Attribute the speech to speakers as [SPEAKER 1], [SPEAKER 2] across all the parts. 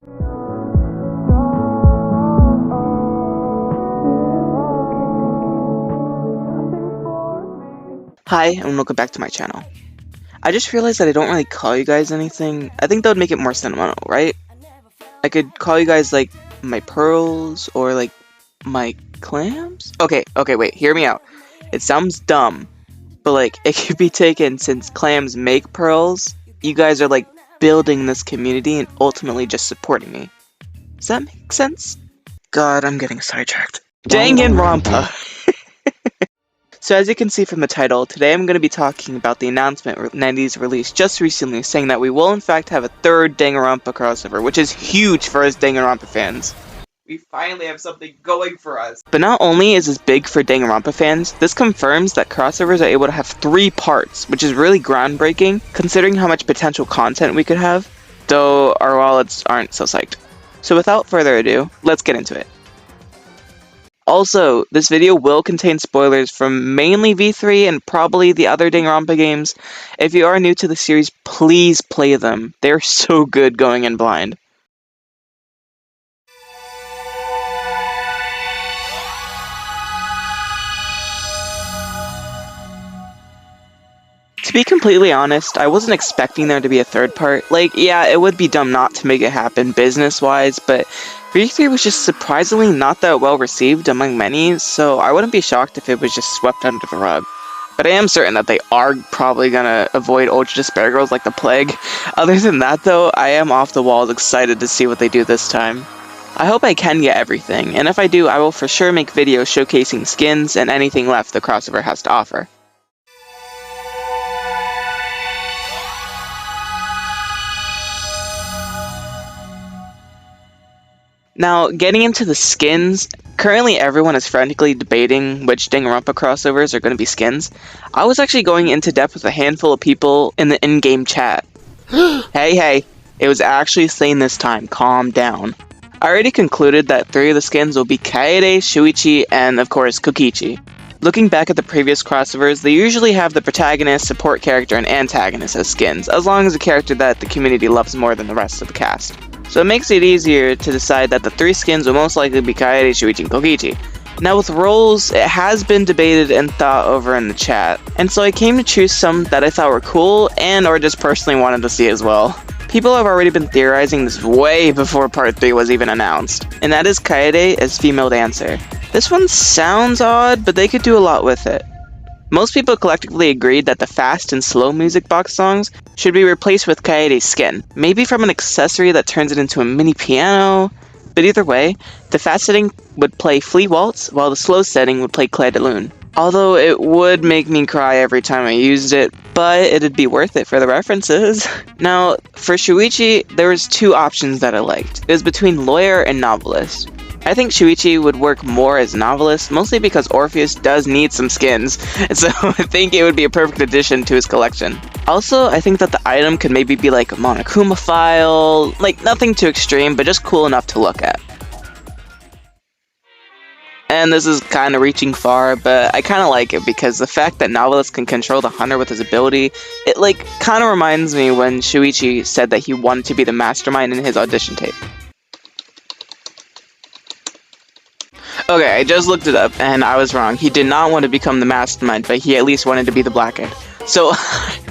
[SPEAKER 1] Hi, and welcome back to my channel. I just realized that I don't really call you guys anything. I think that would make it more sentimental, right? I could call you guys, like, my pearls, or, like, my clams? Okay, wait, hear me out. It sounds dumb, but, like, it could be taken since clams make pearls. You guys are, like, building this community and ultimately just supporting me. Does that make sense? God, I'm getting sidetracked. Danganronpa! So as you can see from the title, today I'm going to be talking about the announcement Nandy's released just recently saying that we will in fact have a third Danganronpa crossover, which is huge for us Danganronpa fans. We finally have something going for us. But not only is this big for Danganronpa fans, this confirms that crossovers are able to have 3 parts, which is really groundbreaking considering how much potential content we could have, though our wallets aren't so psyched. So without further ado, let's get into it. Also, this video will contain spoilers from mainly V3 and probably the other Danganronpa games. If you are new to the series, please play them. They're so good going in blind. To be completely honest, I wasn't expecting there to be a third part. Like, yeah, it would be dumb not to make it happen business-wise, but V3 was just surprisingly not that well received among many, so I wouldn't be shocked if it was just swept under the rug. But I am certain that they are probably gonna avoid Ultra Despair Girls like the plague. Other than that though, I am off the walls excited to see what they do this time. I hope I can get everything, and if I do, I will for sure make videos showcasing skins and anything left the crossover has to offer. Now, getting into the skins, currently everyone is frantically debating which Danganronpa crossovers are going to be skins. I was actually going into depth with a handful of people in the in-game chat. Hey, it was actually sane this time, calm down. I already concluded that 3 of the skins will be Kaede, Shuichi, and of course Kokichi. Looking back at the previous crossovers, they usually have the protagonist, support character, and antagonist as skins, as long as a character that the community loves more than the rest of the cast. So it makes it easier to decide that the 3 skins will most likely be Kaede, Shuichi, and Kokichi. Now with roles, it has been debated and thought over in the chat, and so I came to choose some that I thought were cool and or just personally wanted to see as well. People have already been theorizing this way before Part 3 was even announced, and that is Kaede as female dancer. This one sounds odd, but they could do a lot with it. Most people collectively agreed that the fast and slow music box songs should be replaced with Kaede's skin, maybe from an accessory that turns it into a mini piano, but either way, the fast setting would play Flea Waltz, while the slow setting would play Clair de Lune. Although it would make me cry every time I used it, but it'd be worth it for the references. Now, for Shuichi, there was 2 options that I liked. It was between lawyer and novelist. I think Shuichi would work more as novelist, mostly because Orpheus does need some skins, so I think it would be a perfect addition to his collection. Also, I think that the item could maybe be like a Monokuma file, like nothing too extreme, but just cool enough to look at. And this is kind of reaching far, but I kind of like it because the fact that Novelist can control the hunter with his ability, it like kind of reminds me when Shuichi said that he wanted to be the mastermind in his audition tape. Okay, I just looked it up, and I was wrong. He did not want to become the mastermind, but he at least wanted to be the Blackhead. So,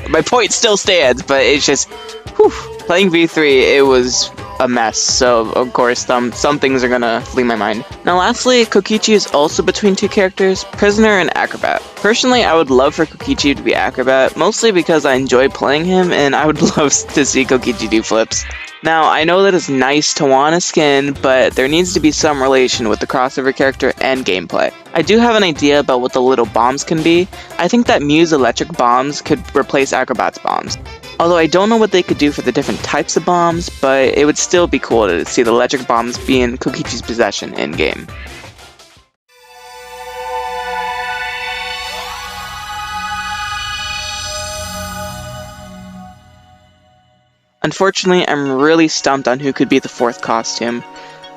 [SPEAKER 1] my point still stands, but it's just, whew, playing V3, it was a mess, so of course, some things are gonna flee my mind. Now lastly, Kokichi is also between 2 characters, Prisoner and Acrobat. Personally, I would love for Kokichi to be Acrobat, mostly because I enjoy playing him, and I would love to see Kokichi do flips. Now, I know that it's nice to want a skin, but there needs to be some relation with the crossover character and gameplay. I do have an idea about what the little bombs can be. I think that Mew's electric bombs could replace Acrobat's bombs. Although I don't know what they could do for the different types of bombs, but it would still be cool to see the electric bombs be in Kokichi's possession in-game. Unfortunately, I'm really stumped on who could be the 4th costume.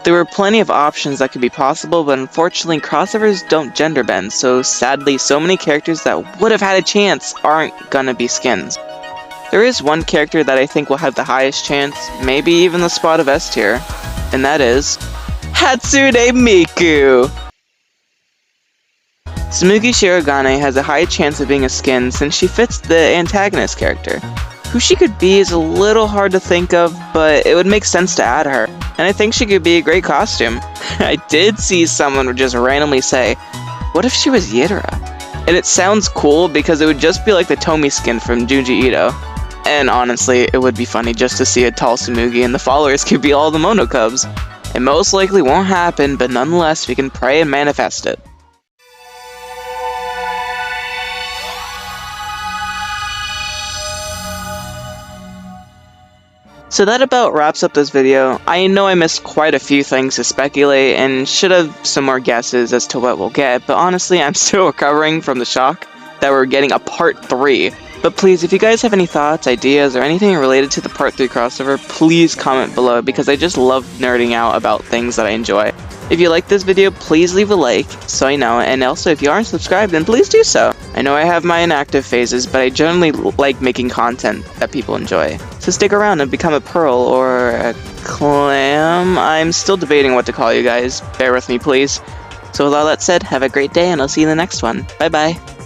[SPEAKER 1] There were plenty of options that could be possible, but unfortunately crossovers don't gender bend, so sadly so many characters that would have had a chance aren't gonna be skins. There is one character that I think will have the highest chance, maybe even the spot of S tier, and that is Hatsune Miku! Tsumugi Shirogane has a high chance of being a skin since she fits the antagonist character. Who she could be is a little hard to think of, but it would make sense to add her, and I think she could be a great costume. I did see someone just randomly say, what if she was Yidera? And it sounds cool because it would just be like the Tomi skin from Junji Ito. And honestly, it would be funny just to see a tall Tsumugi and the followers could be all the Mono Cubs. It most likely won't happen, but nonetheless, we can pray and manifest it. So that about wraps up this video. I know I missed quite a few things to speculate and should have some more guesses as to what we'll get, but honestly I'm still recovering from the shock that we're getting a part 3. But please, if you guys have any thoughts, ideas, or anything related to the part 3 crossover, please comment below because I just love nerding out about things that I enjoy. If you like this video, please leave a like so I know, and also if you aren't subscribed, then please do so. I know I have my inactive phases, but I generally like making content that people enjoy. So stick around and become a pearl or a clam. I'm still debating what to call you guys. Bear with me, please. So with all that said, have a great day, and I'll see you in the next one. Bye bye.